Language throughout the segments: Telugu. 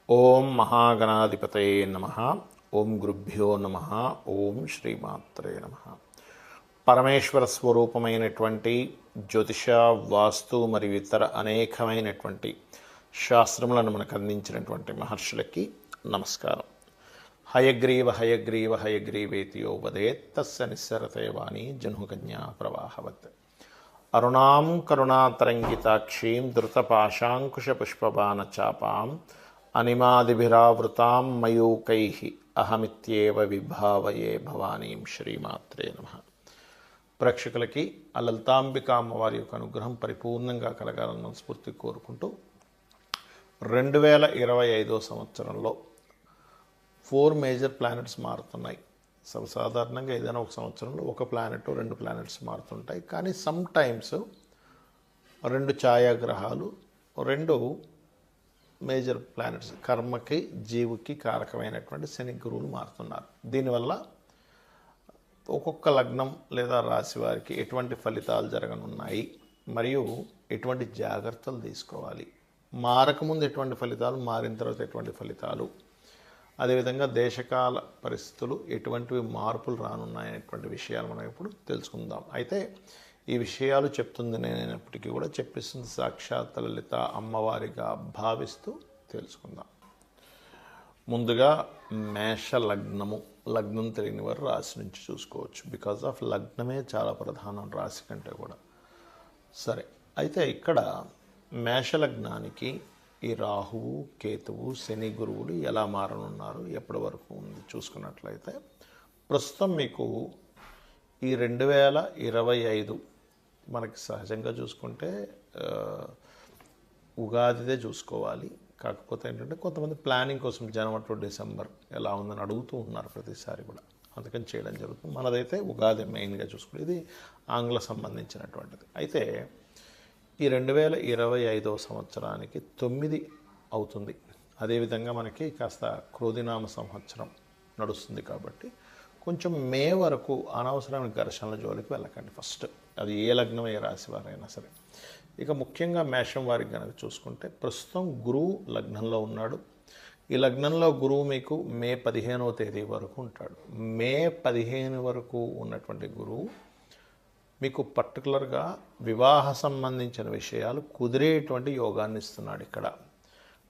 ఓం మహాగణాధిపతయే నమః. ఓం గురుభ్యో నమః. ఓం శ్రీమాత్రే నమః. పరమేశ్వర స్వరూపమైనటువంటి జ్యోతిష, వాస్తు మరియు ఇతర అనేకమైనటువంటి శాస్త్రములను మనకు అందించినటువంటి మహర్షులకి నమస్కారం. హయగ్రీవ హయగ్రీవ హయగ్రీవేతియో వదేత్ తస్య నిస్సరతే వాణి జహ్నుకన్యా ప్రవాహవత్. అరుణాం కరుణాతరంగితాక్షీం ధృతపాశాంకుశపుష్పబాణచాపాం అనిమాదిభిరావృతాం మయూకైః అహమిత్యేవ విభావయే భవానీం. శ్రీమాత్రే నమః. ప్రేక్షకులకి ఆ లలితాంబిక అమ్మవారి యొక్క అనుగ్రహం పరిపూర్ణంగా కలగాలన్న స్ఫూర్తి కోరుకుంటూ 2025 సంవత్సరంలో 4 మేజర్ ప్లానెట్స్ మారుతున్నాయి. సర్వసాధారణంగా ఏదైనా ఒక సంవత్సరంలో ఒక ప్లానెట్ 2 ప్లానెట్స్ మారుతుంటాయి. కానీ సమ్ టైమ్స్ 2 ఛాయాగ్రహాలు 2 మేజర్ ప్లానెట్స్ కర్మకి జీవుకి కారకమైనటువంటి శని గురువులు మారుతున్నారు. దీనివల్ల ఒక్కొక్క లగ్నం లేదా రాశి వారికి ఎటువంటి ఫలితాలు జరగనున్నాయి, మరియు ఎటువంటి జాగ్రత్తలు తీసుకోవాలి, మారకముందు ఎటువంటి ఫలితాలు, మారిన తర్వాత ఎటువంటి ఫలితాలు, అదేవిధంగా దేశకాల పరిస్థితులు ఎటువంటివి మార్పులు రానున్నాయనేటువంటి విషయాలు మనం ఇప్పుడు తెలుసుకుందాం. అయితే ఈ విషయాలు చెప్తుంది నేనైనప్పటికీ కూడా చెప్పిస్తుంది సాక్షాత్ లలిత అమ్మవారిగా భావిస్తూ తెలుసుకుందాం. ముందుగా మేష లగ్నము. లగ్నం తెలియని వారు రాశి నుంచి చూసుకోవచ్చు. బికాజ్ ఆఫ్ లగ్నమే చాలా ప్రధానం రాశి కంటే కూడా. సరే, అయితే ఇక్కడ మేష లగ్నానికి ఈ రాహువు, కేతువు, శని గురువులు ఎలా మారనున్నారు, ఎప్పటి వరకు ఉంది చూసుకున్నట్లయితే ప్రస్తుతం మీకు ఈ 2025 మనకి సహజంగా చూసుకుంటే ఉగాదిదే చూసుకోవాలి. కాకపోతే ఏంటంటే కొంతమంది ప్లానింగ్ కోసం జనవరి టు డిసెంబర్ ఎలా ఉందని అడుగుతూ ఉన్నారు ప్రతిసారి కూడా, అందుకని చేయడం జరుగుతుంది. మనదైతే ఉగాది మెయిన్గా చూసుకుంటే ఇది ఆంగ్ల సంబంధించినటువంటిది. అయితే ఈ 2025 సంవత్సరానికి 9 అవుతుంది. అదేవిధంగా మనకి కాస్త క్రోధినామ సంవత్సరం నడుస్తుంది కాబట్టి కొంచెం మే వరకు అనవసరమైన ఘర్షణల జోలికి వెళ్ళకండి. ఫస్ట్ అది ఏ లగ్నం ఏ రాశి వారైనా సరే. ఇక ముఖ్యంగా మేషం వారికి కనుక చూసుకుంటే ప్రస్తుతం గురువు లగ్నంలో ఉన్నాడు. ఈ లగ్నంలో గురువు మీకు మే 15వ తేదీ వరకు ఉంటాడు. మే 15 వరకు ఉన్నటువంటి గురువు మీకు పర్టికులర్గా వివాహ సంబంధించిన విషయాలు కుదిరేటువంటి యోగాన్ని ఇస్తున్నాడు. ఇక్కడ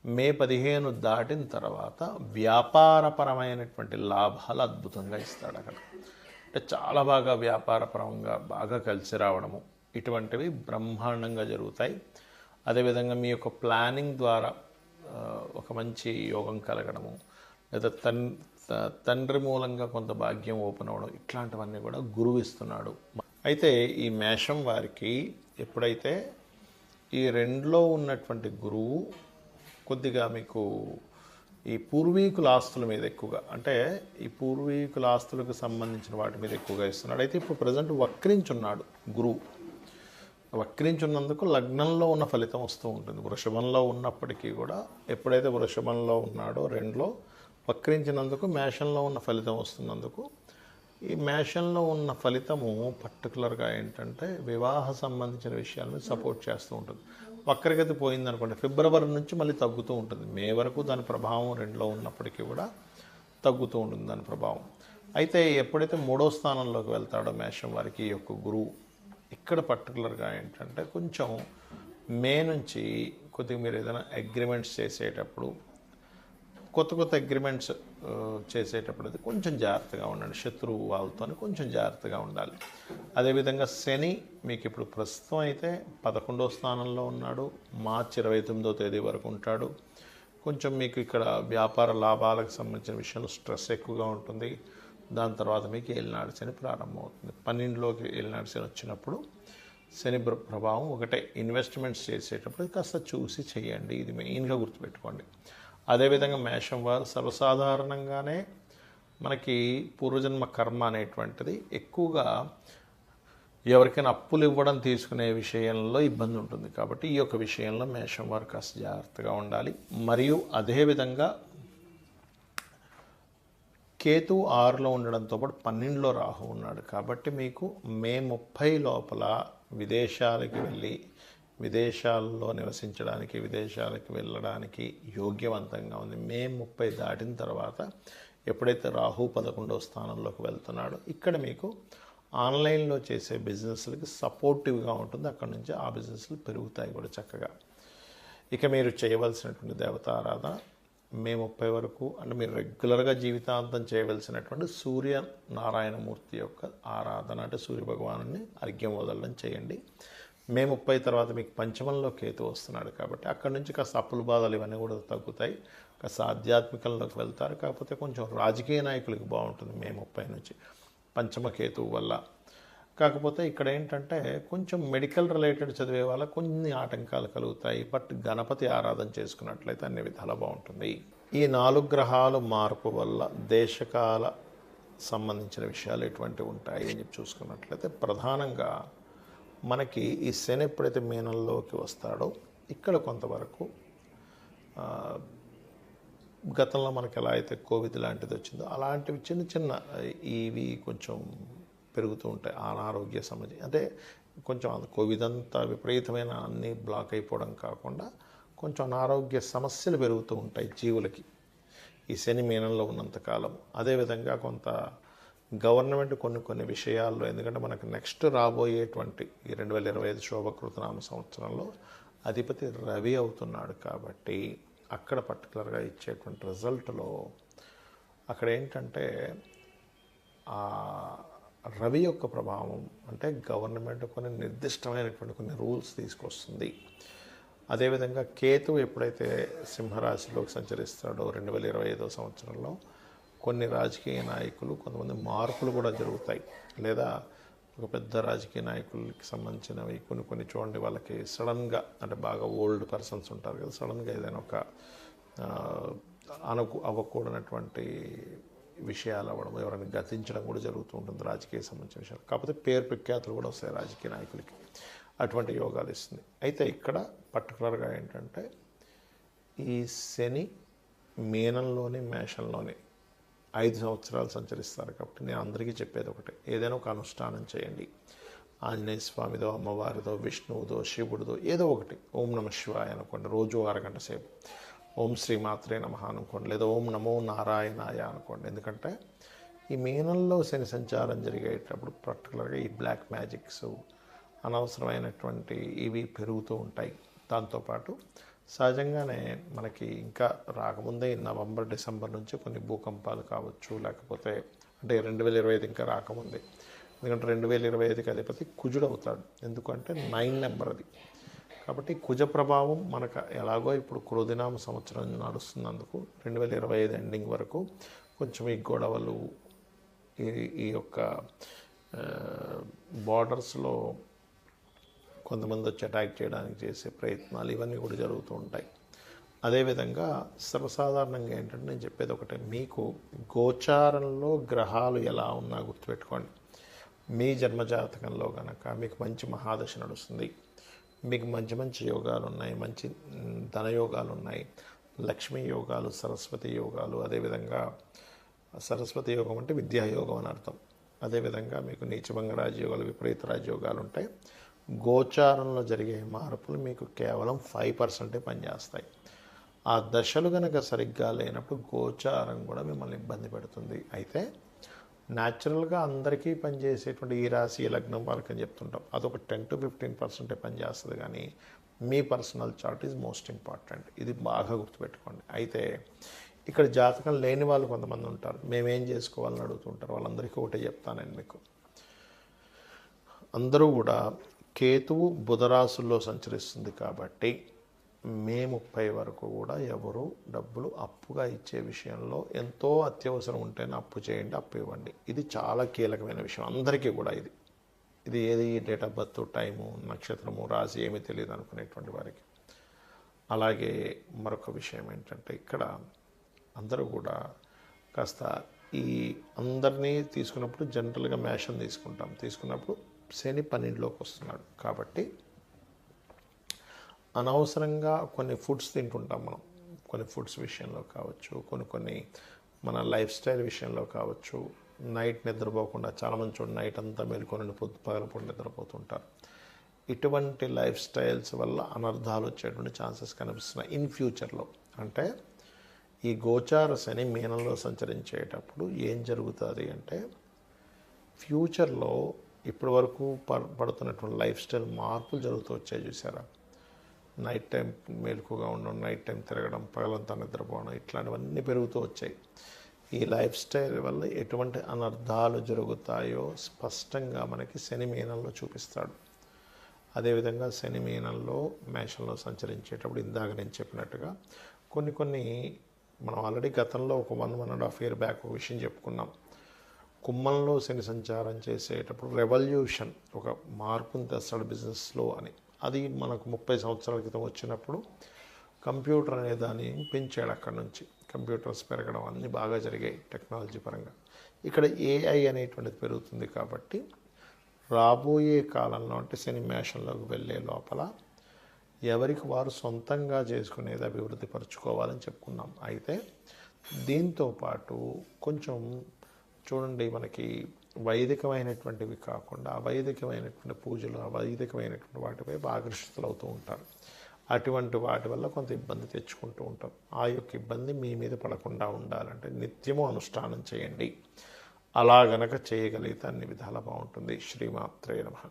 మే 15 దాటిన తర్వాత వ్యాపారపరమైనటువంటి లాభాలు అద్భుతంగా ఇస్తాడు. అక్కడ అంటే చాలా బాగా వ్యాపారపరంగా బాగా కలిసి రావడము ఇటువంటివి బ్రహ్మాండంగా జరుగుతాయి. అదేవిధంగా మీ యొక్క ప్లానింగ్ ద్వారా ఒక మంచి యోగం కలగడము, లేదా తండ్రి మూలంగా కొంత భాగ్యం ఓపెన్ అవ్వడం, ఇట్లాంటివన్నీ కూడా గురువు ఇస్తున్నాడు. అయితే ఈ మేషం వారికి ఎప్పుడైతే ఈ 2లో ఉన్నటువంటి గురువు కొద్దిగా మీకు ఈ పూర్వీకుల ఆస్తుల మీద ఎక్కువగా, అంటే ఈ పూర్వీకుల ఆస్తులకు సంబంధించిన వాటి మీద ఎక్కువగా ఇస్తున్నాడు. అయితే ఇప్పుడు ప్రజెంట్ వక్రించున్నాడు గురువు. వక్రించున్నందుకు లగ్నంలో ఉన్న ఫలితం వస్తూ ఉంటుంది. వృషభంలో ఉన్నప్పటికీ కూడా ఎప్పుడైతే వృషభంలో ఉన్నాడో 2లో వక్రించినందుకు మేషంలో ఉన్న ఫలితం వస్తున్నందుకు ఈ మేషంలో ఉన్న ఫలితము పర్టికులర్గా ఏంటంటే వివాహ సంబంధించిన విషయాల మీద సపోర్ట్ చేస్తూ ఉంటుంది. వక్రగతి పోయిందనుకోండి ఫిబ్రవరి నుంచి మళ్ళీ తగ్గుతూ ఉంటుంది. మే వరకు దాని ప్రభావం 2లో ఉన్నప్పటికీ కూడా తగ్గుతూ ఉంటుంది దాని ప్రభావం. అయితే ఎప్పుడైతే 3వ స్థానంలోకి వెళ్తాడో మేషం వారికి ఈ యొక్క గురువు, ఇక్కడ పర్టికులర్గా ఏంటంటే కొంచెం మే నుంచి కొద్దిగా మీరు ఏదైనా అగ్రిమెంట్స్ చేసేటప్పుడు, కొత్త అగ్రిమెంట్స్ చేసేటప్పుడు అయితే కొంచెం జాగ్రత్తగా ఉండండి. శత్రువు వాళ్ళతో కొంచెం జాగ్రత్తగా ఉండాలి. అదేవిధంగా శని మీకు ఇప్పుడు ప్రస్తుతం అయితే 11వ స్థానంలో ఉన్నాడు. మార్చి 29వ తేదీ వరకు ఉంటాడు. కొంచెం మీకు ఇక్కడ వ్యాపార లాభాలకు సంబంధించిన విషయంలో స్ట్రెస్ ఎక్కువగా ఉంటుంది. దాని తర్వాత మీకు ఏలినాడు శని ప్రారంభమవుతుంది. 12లోకి ఏలినాడు శని వచ్చినప్పుడు శని ప్రభావం ఒకటే. ఇన్వెస్ట్మెంట్స్ చేసేటప్పుడు కాస్త చూసి చేయండి, ఇది మెయిన్గా గుర్తుపెట్టుకోండి. అదేవిధంగా మేషం వారు సర్వసాధారణంగానే మనకి పూర్వజన్మ కర్మ అనేటువంటిది ఎక్కువగా ఎవరికైనా అప్పులు ఇవ్వడం తీసుకునే విషయంలో ఇబ్బంది ఉంటుంది. కాబట్టి ఈ యొక్క విషయంలో మేషం వారు కాస్త జాగ్రత్తగా ఉండాలి. మరియు అదేవిధంగా కేతు 6లో ఉండడంతో పాటు 12లో రాహు ఉన్నాడు. కాబట్టి మీకు మే 30 లోపల విదేశాలకు వెళ్ళి విదేశాల్లో నివసించడానికి, విదేశాలకు వెళ్ళడానికి యోగ్యవంతంగా ఉంది. మే 30 దాటిన తర్వాత ఎప్పుడైతే రాహు 11వ స్థానంలోకి వెళ్తున్నాడో ఇక్కడ మీకు ఆన్లైన్లో చేసే బిజినెస్లకి సపోర్టివ్గా ఉంటుంది. అక్కడ నుంచి ఆ బిజినెస్లు పెరుగుతాయి కూడా చక్కగా. ఇక మీరు చేయవలసినటువంటి దేవతారాధన మే 30 వరకు అంటే మీరు రెగ్యులర్గా జీవితాంతం చేయవలసినటువంటి సూర్యనారాయణమూర్తి యొక్క ఆరాధన, అంటే సూర్యభగవాను అర్ఘ్యం వదలడం చేయండి. మే 30 తర్వాత మీకు పంచమంలో కేతు వస్తున్నాడు కాబట్టి అక్కడి నుంచి కాస్త అప్పుల బాధలు ఇవన్నీ కూడా తగ్గుతాయి. కాస్త ఆధ్యాత్మికంలోకి వెళ్తారు. కాకపోతే కొంచెం రాజకీయ నాయకులకి బాగుంటుంది మే 30 నుంచి పంచమ కేతువు వల్ల. కాకపోతే ఇక్కడ ఏంటంటే కొంచెం మెడికల్ రిలేటెడ్ చదివే వాళ్ళ కొన్ని ఆటంకాలు కలుగుతాయి. బట్ గణపతి ఆరాధన చేసుకున్నట్లయితే అన్ని విధాలా బాగుంటుంది. ఈ 4 గ్రహాలు మార్పు వల్ల దేశకాల సంబంధించిన విషయాలు ఎటువంటివి ఉంటాయి అని చెప్పి చూసుకున్నట్లయితే ప్రధానంగా మనకి ఈ శని ఎప్పుడైతే మీనంలోకి వస్తాడో ఇక్కడ కొంతవరకు గతంలో మనకి ఎలా అయితే కోవిడ్ లాంటిది వచ్చిందో అలాంటివి చిన్న చిన్న ఇవి కొంచెం పెరుగుతూ ఉంటాయి. అనారోగ్య సమస్య అంటే కొంచెం కోవిడ్ అంతా విపరీతమైన అన్నీ బ్లాక్ అయిపోవడం కాకుండా కొంచెం అనారోగ్య సమస్యలు పెరుగుతూ ఉంటాయి జీవులకి ఈ శని మీనంలో ఉన్నంతకాలం. అదేవిధంగా కొంత గవర్నమెంట్ కొన్ని విషయాల్లో, ఎందుకంటే మనకు నెక్స్ట్ రాబోయేటువంటి ఈ 2025 శోభకృతనామ సంవత్సరంలో అధిపతి రవి అవుతున్నాడు కాబట్టి అక్కడ పర్టికులర్గా ఇచ్చేటువంటి రిజల్ట్లో అక్కడ ఏంటంటే రవి యొక్క ప్రభావం అంటే గవర్నమెంట్ కొన్ని నిర్దిష్టమైనటువంటి కొన్ని రూల్స్ తీసుకొస్తుంది. అదేవిధంగా కేతు ఎప్పుడైతే సింహరాశిలోకి సంచరిస్తాడో 2025 సంవత్సరంలో కొన్ని రాజకీయ నాయకులు కొంతమంది మార్పులు కూడా జరుగుతాయి. లేదా ఒక పెద్ద రాజకీయ నాయకులకి సంబంధించినవి కొన్ని చూడండి, వాళ్ళకి సడన్గా అంటే బాగా ఓల్డ్ పర్సన్స్ ఉంటారు కదా, సడన్గా ఏదైనా ఒక అవ్వకూడనటువంటి విషయాలు అవ్వడం, ఎవరైనా గతించడం కూడా జరుగుతూ ఉంటుంది రాజకీయ సంబంధించిన విషయాలు. కాకపోతే పేరు ప్రఖ్యాతులు కూడా వస్తాయి రాజకీయ నాయకులకి, అటువంటి యోగాలు ఇస్తుంది. అయితే ఇక్కడ పర్టికులర్గా ఏంటంటే ఈ శని మీనంలోని మేషంలోని 5 సంవత్సరాలు సంచరిస్తారు కాబట్టి నేను అందరికీ చెప్పేది ఒకటే, ఏదైనా ఒక అనుష్ఠానం చేయండి. ఆంజనేయ స్వామిదో, అమ్మవారిదో, విష్ణువుదో, శివుడిదో ఏదో ఒకటి, ఓం నమ శివాయ అనుకోండి రోజు 1 గంట సేపు, ఓం శ్రీ మాత్రే నమః అనుకోండి, లేదా ఓం నమో నారాయణాయ అనుకోండి. ఎందుకంటే ఈ మీనంలో శని సంచారం జరిగేటప్పుడు పర్టికులర్గా ఈ బ్లాక్ మ్యాజిక్స్ అనవసరమైనటువంటి ఇవి పెరుగుతూ ఉంటాయి. దాంతోపాటు సహజంగానే మనకి ఇంకా రాకముందే నవంబర్ డిసెంబర్ నుంచి కొన్ని భూకంపాలు కావచ్చు, లేకపోతే అంటే 2025 ఇంకా రాకముందే, ఎందుకంటే 2025కి అధిపతి కుజుడు అవుతాడు. ఎందుకంటే 9 నెంబర్ అది. కాబట్టి కుజ ప్రభావం మనకు ఎలాగో ఇప్పుడు క్రోధినామ సంవత్సరం నడుస్తున్నందుకు 2025 ఎండింగ్ వరకు కొంచెం ఈ గొడవలు, ఈ యొక్క బార్డర్స్లో కొంతమంది వచ్చి అటాక్ చేయడానికి చేసే ప్రయత్నాలు ఇవన్నీ కూడా జరుగుతూ ఉంటాయి. అదేవిధంగా సర్వసాధారణంగా ఏంటంటే నేను చెప్పేది ఒకటే, మీకు గోచారంలో గ్రహాలు ఎలా ఉన్నా గుర్తుపెట్టుకోండి. మీ జన్మజాతకంలో కనుక మీకు మంచి మహాదశ నడుస్తుంది, మీకు మంచి యోగాలు ఉన్నాయి, మంచి ధనయోగాలు ఉన్నాయి, లక్ష్మీ యోగాలు, సరస్వతి యోగాలు, అదేవిధంగా సరస్వతి యోగం అంటే విద్యాయోగం అని అర్థం. అదేవిధంగా మీకు నీచభంగ రాజయోగాలు, విపరీత రాజయోగాలు ఉంటాయి. గోచారంలో జరిగే మార్పులు మీకు కేవలం 5% పనిచేస్తాయి. ఆ దశలు కనుక సరిగ్గా లేనప్పుడు గోచారం కూడా మిమ్మల్ని ఇబ్బంది పెడుతుంది. అయితే న్యాచురల్గా అందరికీ పనిచేసేటువంటి ఈ రాశి ఈ లగ్నం వాళ్ళకి అని చెప్తుంటాం, అదొక 10 to 15% పనిచేస్తుంది. కానీ మీ personal chart is most important, ఇది బాగా గుర్తుపెట్టుకోండి. అయితే ఇక్కడ జాతకం లేని వాళ్ళు కొంతమంది ఉంటారు, మేమేం చేసుకోవాలని అడుగుతుంటారు. వాళ్ళందరికీ ఒకటే చెప్తానండి, మీకు అందరూ కూడా కేతువు బుధరాశుల్లో సంచరిస్తుంది కాబట్టి మే 30 వరకు కూడా ఎవరు డబ్బులు అప్పుగా ఇచ్చే విషయంలో ఎంతో అత్యవసరం ఉంటేనే అప్పు చేయండి, అప్పు ఇవ్వండి. ఇది చాలా కీలకమైన విషయం అందరికీ కూడా. ఇది ఏది డేట్ ఆఫ్ బర్త్, టైము, నక్షత్రము, రాశి ఏమీ తెలియదు అనుకునేటువంటి వారికి. అలాగే మరొక విషయం ఏంటంటే ఇక్కడ అందరూ కూడా కాస్త ఈ అందరినీ తీసుకున్నప్పుడు జనరల్గా మేషం తీసుకున్నప్పుడు శని 12లోకి వస్తున్నాడు కాబట్టి అనవసరంగా కొన్ని ఫుడ్స్ తింటుంటాం మనం. కొన్ని ఫుడ్స్ విషయంలో కావచ్చు, కొన్ని మన లైఫ్ స్టైల్ విషయంలో కావచ్చు, నైట్ నిద్రపోకుండా చాలామంది చూడండి నైట్ అంతా మేలుకొని పగలపూట నిద్రపోతుంటారు. ఇటువంటి లైఫ్ స్టైల్స్ వల్ల అనర్థాలు వచ్చేటువంటి ఛాన్సెస్ కనిపిస్తున్నాయి ఇన్ ఫ్యూచర్లో. అంటే ఈ గోచార శని మీనంలో సంచరించేటప్పుడు ఏం జరుగుతుంది అంటే ఫ్యూచర్లో ఇప్పటి వరకు పడుతున్నటువంటి లైఫ్ స్టైల్ మార్పులు జరుగుతూ వచ్చాయి చూసారా. నైట్ టైం మేలుకుగా ఉండడం, నైట్ టైం తిరగడం, పగలంతా నిద్రపోవడం, ఇట్లాంటివన్నీ పెరుగుతూ వచ్చాయి. ఈ లైఫ్ స్టైల్ వల్ల ఎటువంటి అనర్థాలు జరుగుతాయో స్పష్టంగా మనకి శని మీనంలో చూపిస్తాడు. అదేవిధంగా శని మీనంలో మేషంలో సంచరించేటప్పుడు ఇందాక నేను చెప్పినట్టుగా కొన్ని మనం ఆల్రెడీ గతంలో ఒక 1.5 year బ్యాక్ ఒక విషయం చెప్పుకున్నాం. కుంభంలో శని సంచారం చేసేటప్పుడు రెవల్యూషన్, ఒక మార్పుని తెస్తాడు బిజినెస్లో అని. అది మనకు 30 సంవత్సరాల క్రితం వచ్చినప్పుడు కంప్యూటర్ అనే దాన్ని పెంచాడు. అక్కడి నుంచి కంప్యూటర్స్ పెరగడం అన్నీ బాగా జరిగాయి టెక్నాలజీ పరంగా. ఇక్కడ ఏఐ అనేటువంటిది పెరుగుతుంది కాబట్టి రాబోయే కాలంలో అంటే శని మేషంలోకి వెళ్ళే లోపల ఎవరికి వారు సొంతంగా చేసుకునేది అభివృద్ధి పరుచుకోవాలని చెప్పుకున్నాం. అయితే దీంతో పాటు కొంచెం చూడండి, మనకి వైదికమైనటువంటివి కాకుండా అవైదికమైనటువంటి పూజలు, అవైదికమైనటువంటి వాటిపై ఆకర్షితులు అవుతూ ఉంటారు. అటువంటి వాటి వల్ల కొంత ఇబ్బంది తెచ్చుకుంటూ ఉంటాం. ఆ యొక్క ఇబ్బంది మీ మీద పడకుండా ఉండాలంటే నిత్యము అనుష్ఠానం చేయండి. అలా గనక చేయగలిగితే అన్ని విధాలా బాగుంటుంది. శ్రీమాత్రే నమః.